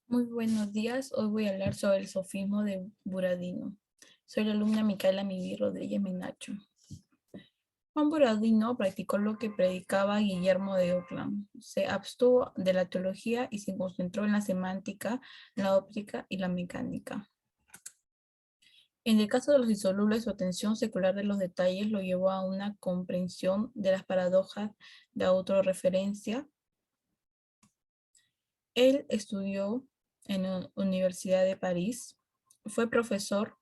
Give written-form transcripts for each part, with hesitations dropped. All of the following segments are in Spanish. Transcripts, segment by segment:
Muy buenos días. Hoy voy a hablar sobre el sofismo de Buradino. Soy la alumna Micaela Miguel Rodríguez Menacho. Juan Buradino practicó lo que predicaba Guillermo de Ockham. Se abstuvo de la teología y se concentró en la semántica, la óptica y la mecánica. En el caso de los insolubles, su atención secular de los detalles lo llevó a una comprensión de las paradojas de autorreferencia. Él estudió en la Universidad de París, fue profesor,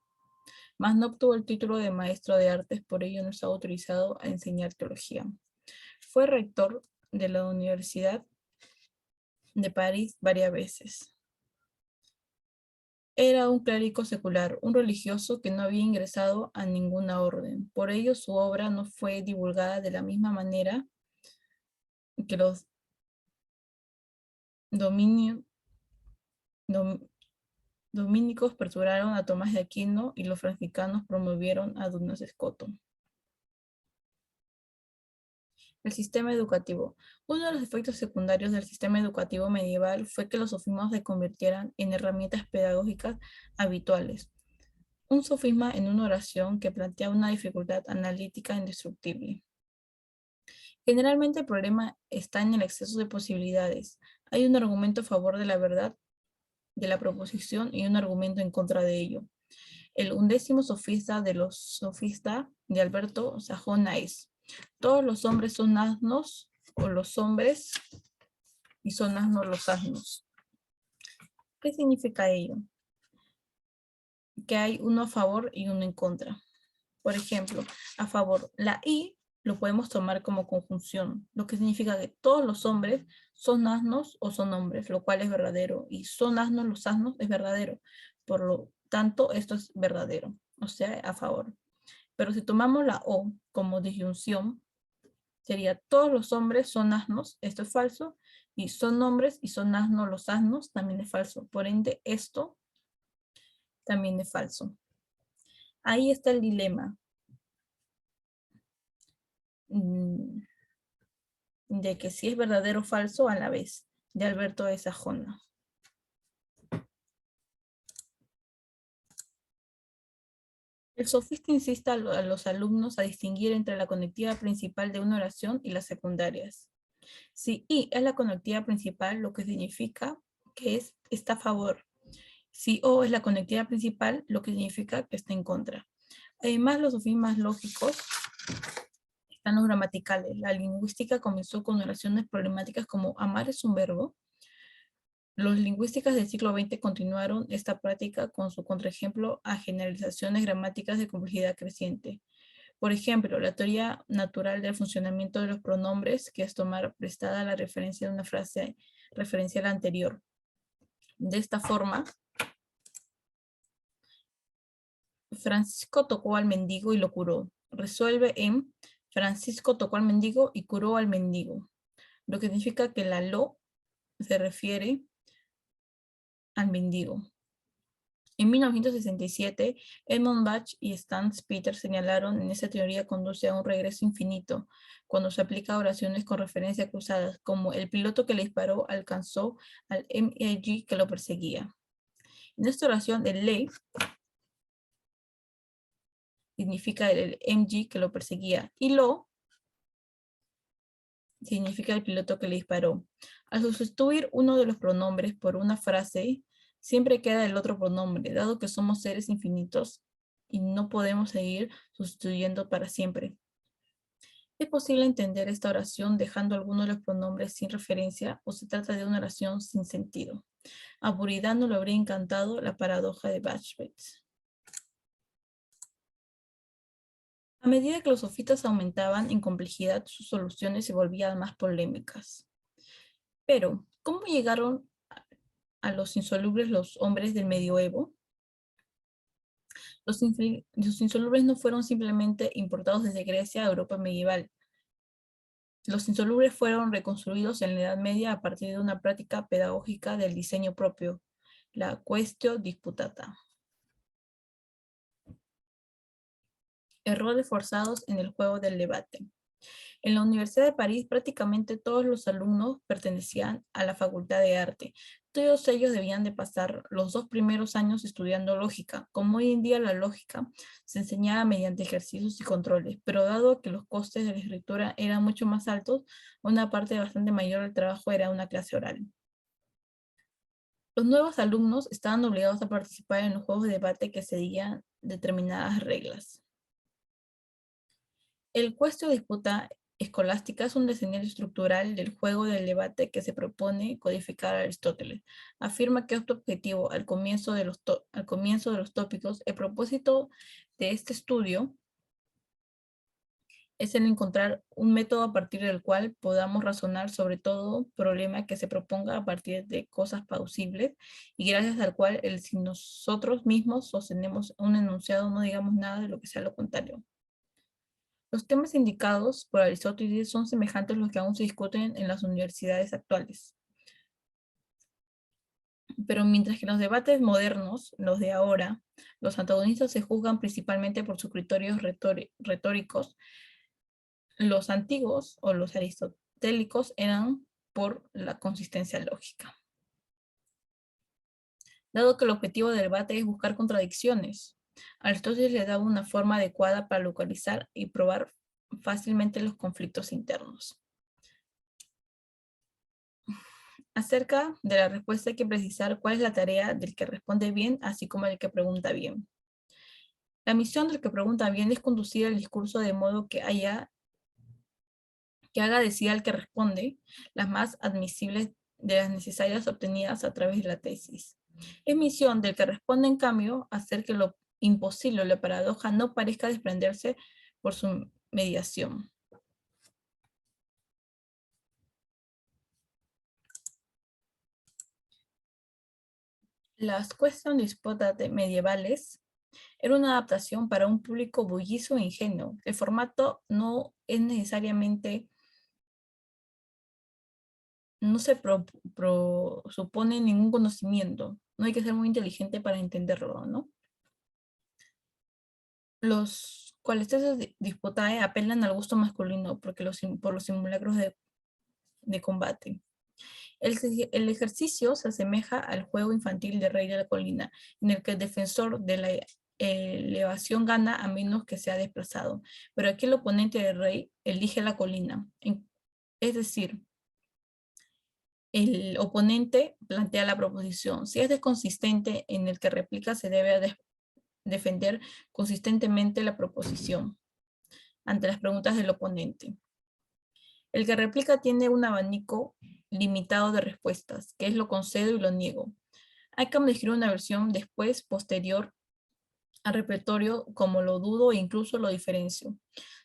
mas no obtuvo el título de maestro de artes, por ello no está autorizado a enseñar teología. Fue rector de la Universidad de París varias veces. Era un clérigo secular, un religioso que no había ingresado a ninguna orden. Por ello su obra no fue divulgada de la misma manera que los dominicos perturbaron a Tomás de Aquino y los franciscanos promovieron a Dunas Scoto. El sistema educativo. Uno de los efectos secundarios del sistema educativo medieval fue que los sofismas se convirtieran en herramientas pedagógicas habituales. Un sofisma en una oración que plantea una dificultad analítica indestructible. Generalmente el problema está en el exceso de posibilidades. Hay un argumento a favor de la verdad de la proposición y un argumento en contra de ello. El 11º sofista de los sofistas de Alberto Sajona es: todos los hombres son asnos, o los hombres y son asnos los asnos. ¿Qué significa ello? Que hay uno a favor y uno en contra. Por ejemplo, a favor, la I lo podemos tomar como conjunción, lo que significa que todos los hombres son asnos o son hombres, lo cual es verdadero, y son asnos los asnos es verdadero. Por lo tanto, esto es verdadero, o sea, a favor. Pero si tomamos la O como disyunción, sería todos los hombres son asnos, esto es falso, y son hombres y son asnos los asnos, también es falso. Por ende, esto también es falso. Ahí está el dilema de que si es verdadero o falso a la vez, de Alberto de Sajona. El sofista insiste a los alumnos a distinguir entre la conectiva principal de una oración y las secundarias. Si I es la conectiva principal, lo que significa que está a favor. Si O es la conectiva principal, lo que significa que está en contra. Además, los sofismas lógicos están los gramaticales. La lingüística comenzó con oraciones problemáticas como amar es un verbo. Los lingüistas del siglo XX continuaron esta práctica con su contraejemplo a generalizaciones gramáticas de complejidad creciente. Por ejemplo, la teoría natural del funcionamiento de los pronombres, que es tomar prestada la referencia de una frase referencial anterior. De esta forma, Francisco tocó al mendigo y lo curó. Resuelve en Francisco tocó al mendigo y curó al mendigo, lo que significa que la lo se refiere al mendigo. En 1967, Edmund Bach y Stan Spitzer señalaron en esa teoría conduce a un regreso infinito cuando se aplica a oraciones con referencias cruzadas, como el piloto que le disparó alcanzó al MG que lo perseguía. En esta oración, el le significa el MG que lo perseguía y lo significa el piloto que le disparó. Al sustituir uno de los pronombres por una frase, siempre queda el otro pronombre, dado que somos seres infinitos y no podemos seguir sustituyendo para siempre. ¿Es posible entender esta oración dejando algunos de los pronombres sin referencia o se trata de una oración sin sentido? A Buridano le habría encantado la paradoja de Bachbet. A medida que los sofistas aumentaban en complejidad, sus soluciones se volvían más polémicas. Pero, ¿cómo llegaron a los insolubles los hombres del medioevo? Los insolubles no fueron simplemente importados desde Grecia a Europa medieval. Los insolubles fueron reconstruidos en la Edad Media a partir de una práctica pedagógica del diseño propio, la quaestio disputata. Errores forzados en el juego del debate. En la Universidad de París prácticamente todos los alumnos pertenecían a la Facultad de Arte, Todos ellos debían de pasar los 2 primeros años estudiando lógica. Como hoy en día la lógica se enseñaba mediante ejercicios y controles, pero dado que los costes de la escritura eran mucho más altos, una parte bastante mayor del trabajo era una clase oral. Los nuevos alumnos estaban obligados a participar en los juegos de debate que seguían determinadas reglas. El cuestión de disputa escolástica es un escenario estructural del juego del debate que se propone codificar a Aristóteles. Afirma que este objetivo al comienzo de los tópicos, el propósito de este estudio es el encontrar un método a partir del cual podamos razonar sobre todo problema que se proponga a partir de cosas plausibles y gracias al cual si nosotros mismos sostenemos un enunciado no digamos nada de lo que sea lo contrario. Los temas indicados por Aristóteles son semejantes a los que aún se discuten en las universidades actuales. Pero mientras que en los debates modernos, los de ahora, los antagonistas se juzgan principalmente por sus criterios retóricos, los antiguos o los aristotélicos eran por la consistencia lógica. Dado que el objetivo del debate es buscar contradicciones, Aristóteles le daba una forma adecuada para localizar y probar fácilmente los conflictos internos. Acerca de la respuesta hay que precisar cuál es la tarea del que responde bien, así como del que pregunta bien. La misión del que pregunta bien es conducir el discurso de modo que haga decir al que responde las más admisibles de las necesarias obtenidas a través de la tesis. Es misión del que responde, en cambio, hacer que lo imposible o la paradoja no parezca desprenderse por su mediación. Las Question Disputas medievales era una adaptación para un público bullicio e ingenuo. El formato no es necesariamente, no se supone ningún conocimiento. No hay que ser muy inteligente para entenderlo, ¿no? Los cualescesos disputae apelan al gusto masculino porque por los simulacros de combate. El ejercicio se asemeja al juego infantil de Rey de la Colina, en el que el defensor de la elevación gana a menos que sea desplazado, pero aquí el oponente del rey elige la colina. Es decir, el oponente plantea la proposición. Si es desconsistente en el que replica, se debe defender consistentemente la proposición ante las preguntas del oponente. El que replica tiene un abanico limitado de respuestas, que es lo concedo y lo niego. Hay que elegir una versión después, posterior al repertorio, como lo dudo e incluso lo diferencio.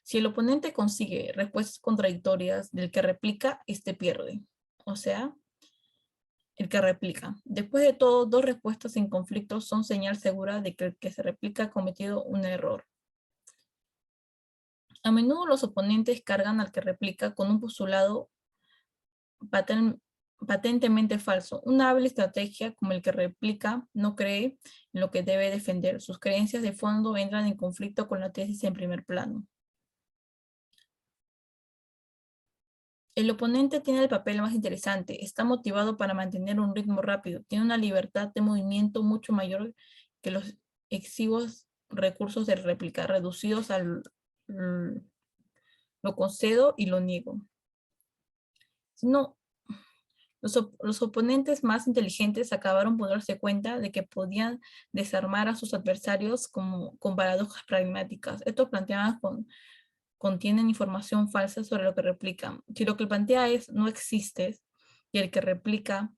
Si el oponente consigue respuestas contradictorias del que replica, este pierde. O sea, el que replica. Después de todo, dos respuestas en conflicto son señal segura de que el que se replica ha cometido un error. A menudo los oponentes cargan al que replica con un postulado patentemente falso. Una hábil estrategia como el que replica no cree en lo que debe defender. Sus creencias de fondo entran en conflicto con la tesis en primer plano. El oponente tiene el papel más interesante, está motivado para mantener un ritmo rápido, tiene una libertad de movimiento mucho mayor que los exiguos recursos de réplica, reducidos al lo concedo y lo niego. No, los oponentes más inteligentes acabaron por darse cuenta de que podían desarmar a sus adversarios con paradojas pragmáticas. Estos planteaban contienen información falsa sobre lo que replican. Si lo que plantea es no existe y el que replica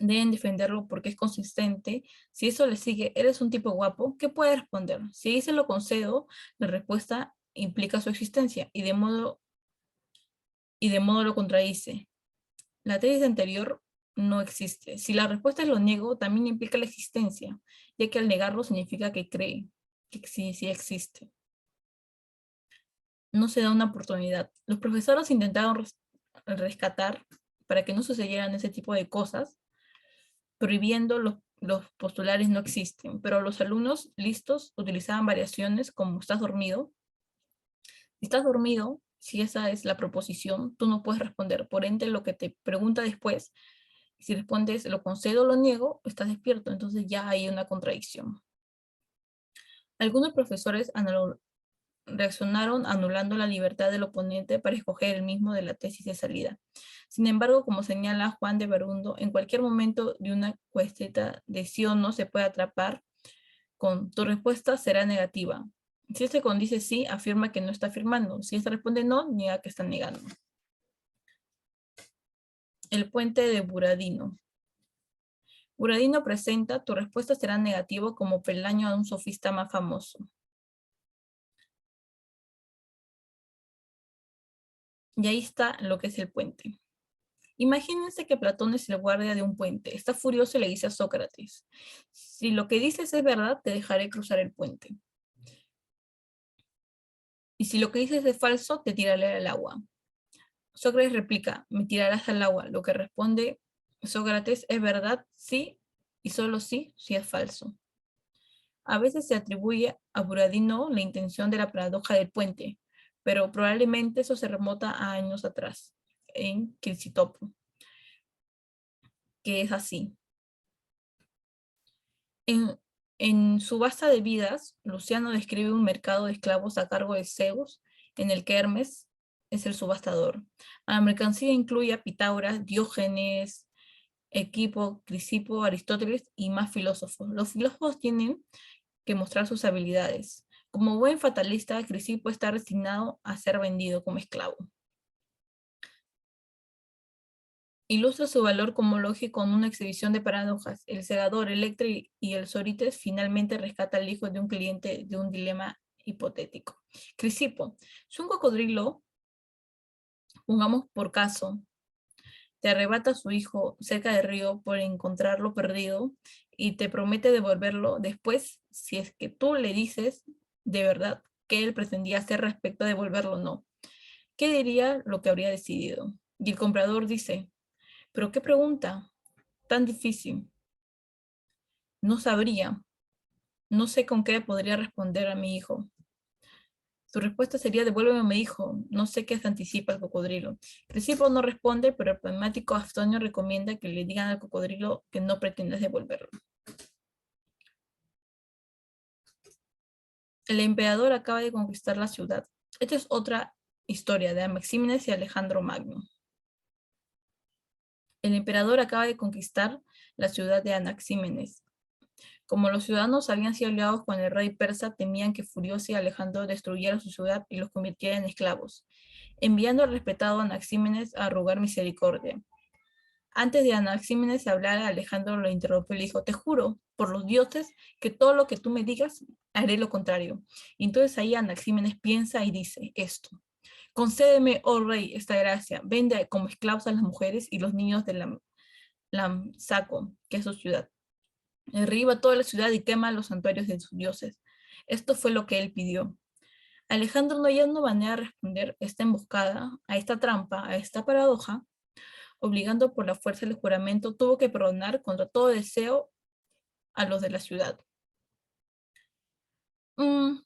deben defenderlo porque es consistente, si eso le sigue, eres un tipo guapo, ¿qué puede responder? Si dice lo concedo, la respuesta implica su existencia y de modo lo contradice. La tesis anterior no existe. Si la respuesta es lo niego, también implica la existencia, ya que al negarlo significa que cree que sí existe. No se da una oportunidad. Los profesores intentaron rescatar para que no sucedieran ese tipo de cosas, prohibiendo los postulares no existen, pero los alumnos listos utilizaban variaciones como estás dormido. Si estás dormido, si esa es la proposición, tú no puedes responder. Por ende, lo que te pregunta después, Si respondes lo concedo o lo niego, estás despierto, entonces ya hay una contradicción. Algunos profesores reaccionaron anulando la libertad del oponente para escoger el mismo de la tesis de salida. Sin embargo, como señala Juan de Berundo, en cualquier momento de una cuesteta de sí o no se puede atrapar con tu respuesta será negativa. Si este dice sí, afirma que no está afirmando. Si este responde no, niega que está negando. El puente de Buradino. Buradino presenta tu respuesta será negativa como peldaño a un sofista más famoso. Y ahí está lo que es el puente. Imagínense que Platón es el guardia de un puente. Está furioso y le dice a Sócrates, si lo que dices es verdad, te dejaré cruzar el puente. Y si lo que dices es falso, te tiraré al agua. Sócrates replica, me tirarás al agua. Lo que responde Sócrates es verdad, sí, y solo sí, si es falso. A veces se atribuye a Buradino la intención de la paradoja del puente, pero probablemente eso se remota a años atrás, en Crisistopo, que es así. En Subasta de Vidas, Luciano describe un mercado de esclavos a cargo de Zeus, en el que Hermes es el subastador. A la mercancía incluye a Pitágoras, Diógenes, Equipo, Crisipo, Aristóteles y más filósofos. Los filósofos tienen que mostrar sus habilidades. Como buen fatalista, Crisipo está resignado a ser vendido como esclavo. Ilustra su valor cosmológico con una exhibición de paradojas. El segador, Electra y el Sórites finalmente rescata al hijo de un cliente de un dilema hipotético. Crisipo, si un cocodrilo, pongamos por caso, te arrebata a su hijo cerca del río por encontrarlo perdido y te promete devolverlo después, si es que tú le dices de verdad que él pretendía hacer respecto a devolverlo o no. ¿Qué diría lo que habría decidido? Y el comprador dice, ¿pero qué pregunta? Tan difícil. No sabría. No sé con qué podría responder a mi hijo. Su respuesta sería, devuélveme a mi hijo. No sé qué se anticipa el cocodrilo. Crisipo no responde, pero el pragmático Astonio recomienda que le digan al cocodrilo que no pretendes devolverlo. El emperador acaba de conquistar la ciudad. Esta es otra historia de Anaxímenes y Alejandro Magno. El emperador acaba de conquistar la ciudad de Anaxímenes. Como los ciudadanos habían sido aliados con el rey persa, temían que Furioso y Alejandro destruyeran su ciudad y los convirtieran en esclavos, enviando al respetado Anaxímenes a rogar misericordia. Antes de Anaxímenes hablar, Alejandro lo interrumpió y le dijo, te juro, por los dioses, que todo lo que tú me digas, haré lo contrario. Y entonces ahí Anaxímenes piensa y dice esto, concédeme, oh rey, esta gracia, vende como esclavos a las mujeres y los niños de Lamsaco, que es su ciudad. Derriba toda la ciudad y quema los santuarios de sus dioses. Esto fue lo que él pidió. Alejandro no hallando manera de responder esta emboscada, a esta trampa, a esta paradoja, obligando por la fuerza del juramento, tuvo que perdonar contra todo deseo a los de la ciudad.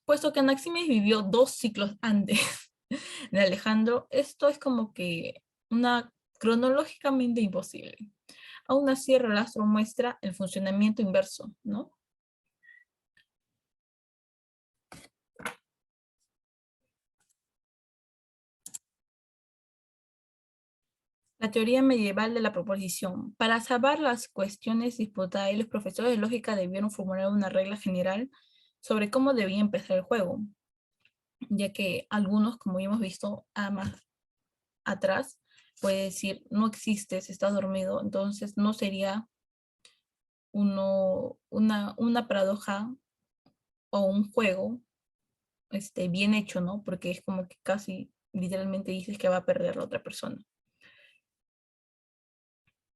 Puesto que Anaximes vivió 2 siglos antes de Alejandro, esto es como que una cronológicamente imposible. Aún así, el rastro muestra el funcionamiento inverso, ¿no? La teoría medieval de la proposición. Para salvar las cuestiones disputadas, los profesores de lógica debieron formular una regla general sobre cómo debía empezar el juego, ya que algunos, como ya hemos visto más atrás, puede decir, no existes, estás dormido, entonces no sería una paradoja o un juego bien hecho, ¿no? Porque es como que casi literalmente dices que va a perder la otra persona.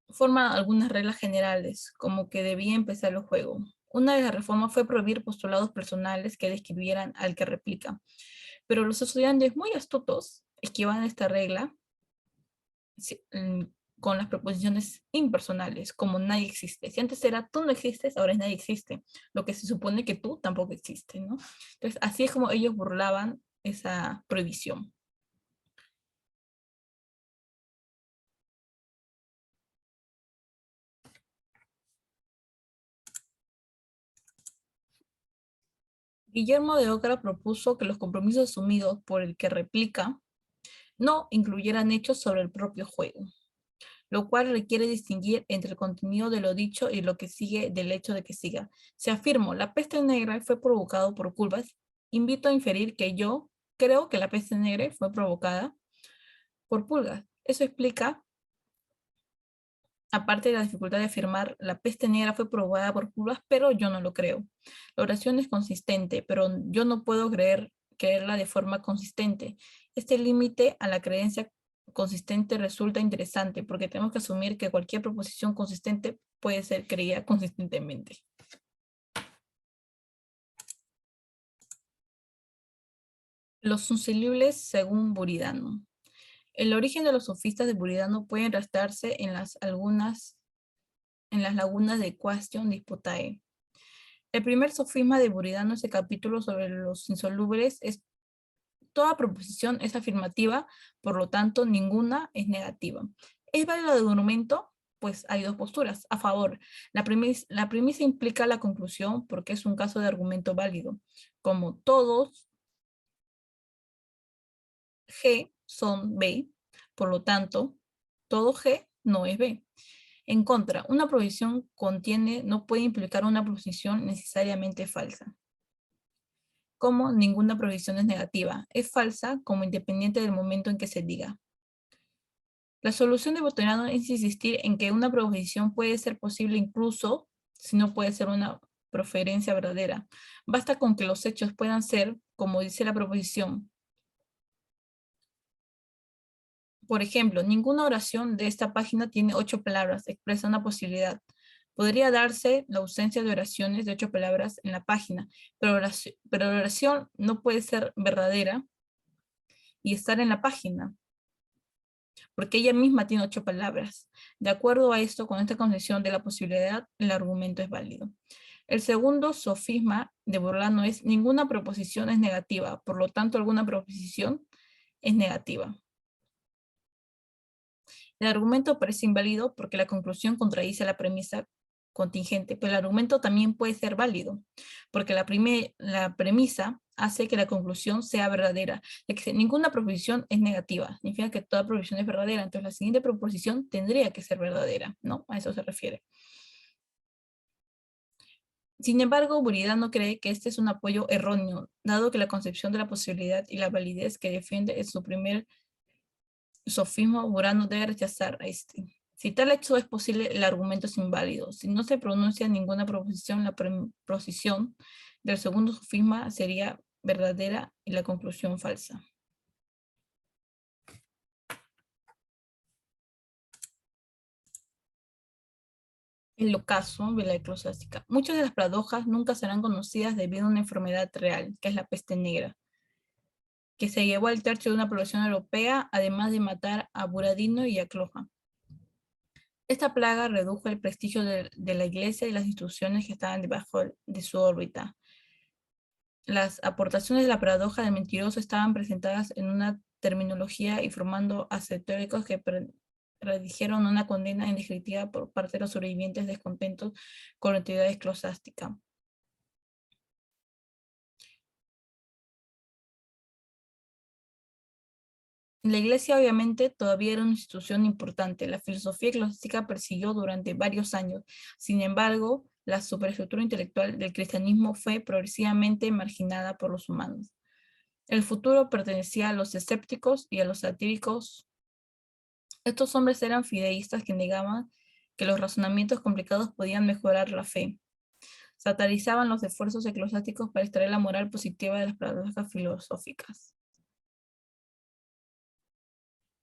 Forma algunas reglas generales, como que debía empezar el juego. Una de las reformas fue prohibir postulados personales que describieran al que replica, pero los estudiantes muy astutos esquivan esta regla con las proposiciones impersonales, como nadie existe. Si antes era tú no existes, ahora es nadie existe, lo que se supone que tú tampoco existes, ¿no? Entonces, así es como ellos burlaban esa prohibición. Guillermo de Ocra propuso que los compromisos asumidos por el que replica no incluyeran hechos sobre el propio juego, lo cual requiere distinguir entre el contenido de lo dicho y lo que sigue del hecho de que siga. Si afirmo, la peste negra fue provocada por culpas, invito a inferir que yo creo que la peste negra fue provocada por pulgas. Eso explica, aparte de la dificultad de afirmar, la peste negra fue provocada por pulgas, pero yo no lo creo. La oración es consistente, pero yo no puedo creerla de forma consistente. Este límite a la creencia consistente resulta interesante, porque tenemos que asumir que cualquier proposición consistente puede ser creída consistentemente. Los insolubles según Buridano. El origen de los sofistas de Buridano puede rastrearse en las lagunas de Question Disputae. El primer sofisma de Buridano, ese capítulo sobre los insolubles, es: toda proposición es afirmativa, por lo tanto, ninguna es negativa. ¿Es válido el argumento? Pues hay dos posturas. A favor, la premisa implica la conclusión porque es un caso de argumento válido. Como todos G son B, por lo tanto, todo G no es B. En contra, una proposición no puede implicar una proposición necesariamente falsa. Como ninguna proposición es negativa, es falsa como independiente del momento en que se diga. La solución de Botoniano es insistir en que una proposición puede ser posible incluso si no puede ser una proferencia verdadera. Basta con que los hechos puedan ser, como dice la proposición. Por ejemplo, ninguna oración de esta página tiene 8 palabras, expresa una posibilidad. Podría darse la ausencia de oraciones de 8 palabras en la página, pero la oración no puede ser verdadera y estar en la página, porque ella misma tiene 8 palabras. De acuerdo a esto, con esta concepción de la posibilidad, el argumento es válido. El segundo sofisma de Burlano es: ninguna proposición es negativa, por lo tanto, alguna proposición es negativa. El argumento parece inválido porque la conclusión contradice la premisa contingente, pero el argumento también puede ser válido, porque la premisa hace que la conclusión sea verdadera, ya que ninguna proposición es negativa, significa que toda proposición es verdadera, entonces la siguiente proposición tendría que ser verdadera, ¿no? A eso se refiere. Sin embargo, Buridano cree que este es un apoyo erróneo, dado que la concepción de la posibilidad y la validez que defiende en su primer sofisma, Burano debe rechazar a este. Si tal hecho es posible, el argumento es inválido. Si no se pronuncia ninguna proposición, la proposición del segundo sofisma sería verdadera y la conclusión falsa. El ocaso de la eclesiástica. Muchas de las paradojas nunca serán conocidas debido a una enfermedad real, que es la peste negra, que se llevó al tercio de una población europea, además de matar a Buradino y a Cloja. Esta plaga redujo el prestigio de la iglesia y las instituciones que estaban debajo de su órbita. Las aportaciones de la paradoja del mentiroso estaban presentadas en una terminología y formando ascetóricos que redijeron una condena en definitiva por parte de los sobrevivientes descontentos con la autoridad eclesiástica. La iglesia obviamente todavía era una institución importante. La filosofía eclesiástica persiguió durante varios años. Sin embargo, la superestructura intelectual del cristianismo fue progresivamente marginada por los humanos. El futuro pertenecía a los escépticos y a los satíricos. Estos hombres eran fideístas que negaban que los razonamientos complicados podían mejorar la fe. Satirizaban los esfuerzos eclesiásticos para extraer la moral positiva de las paradojas filosóficas.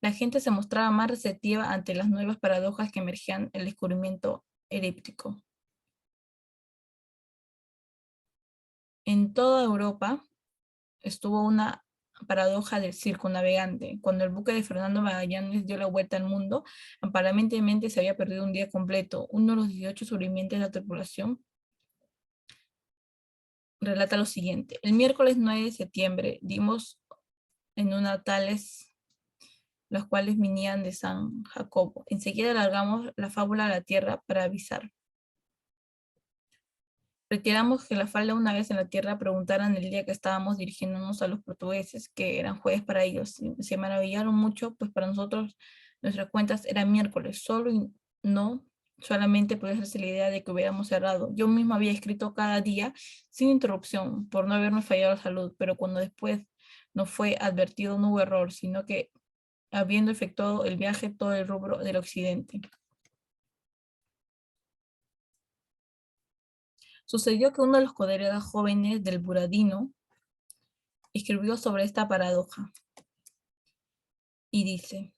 La gente se mostraba más receptiva ante las nuevas paradojas que emergían el descubrimiento elíptico. En toda Europa estuvo una paradoja del circunnavegante. Cuando el buque de Fernando Magallanes dio la vuelta al mundo, aparentemente se había perdido un día completo. Uno de los 18 sobrevivientes de la tripulación relata lo siguiente: el miércoles 9 de septiembre dimos en una tales los cuales venían de San Jacobo. Enseguida largamos la fábula a la tierra para avisar. Retiramos que la falda una vez en la tierra preguntaran el día que estábamos dirigiéndonos a los portugueses, que eran jueves para ellos. Y se maravillaron mucho, pues para nosotros nuestras cuentas eran miércoles, solo y no solamente podía hacerse la idea de que hubiéramos cerrado. Yo mismo había escrito cada día sin interrupción, por no haberme fallado la salud, pero cuando después nos fue advertido no hubo error, sino que habiendo efectuado el viaje todo el rubro del occidente. Sucedió que uno de los colegas jóvenes del Buradino escribió sobre esta paradoja y dice: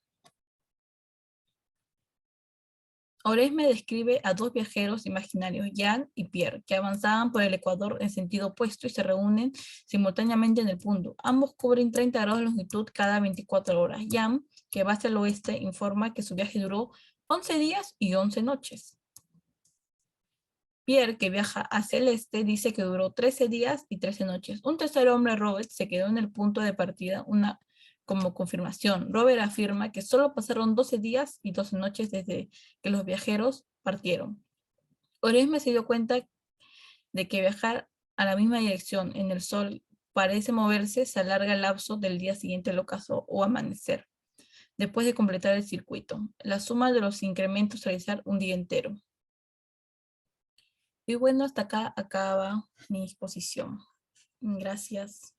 Oresme describe a dos viajeros imaginarios, Jan y Pierre, que avanzaban por el ecuador en sentido opuesto y se reúnen simultáneamente en el punto. Ambos cubren 30 grados de longitud cada 24 horas. Jan, que va hacia el oeste, informa que su viaje duró 11 días y 11 noches. Pierre, que viaja hacia el este, dice que duró 13 días y 13 noches. Un tercer hombre, Robert, se quedó en el punto de partida como confirmación. Robert afirma que solo pasaron 12 días y 12 noches desde que los viajeros partieron. Oresme se dio cuenta de que viajar a la misma dirección en el sol parece moverse, se alarga el lapso del día siguiente al ocaso o amanecer, después de completar el circuito. La suma de los incrementos realizar un día entero. Y bueno, hasta acá acaba mi exposición. Gracias.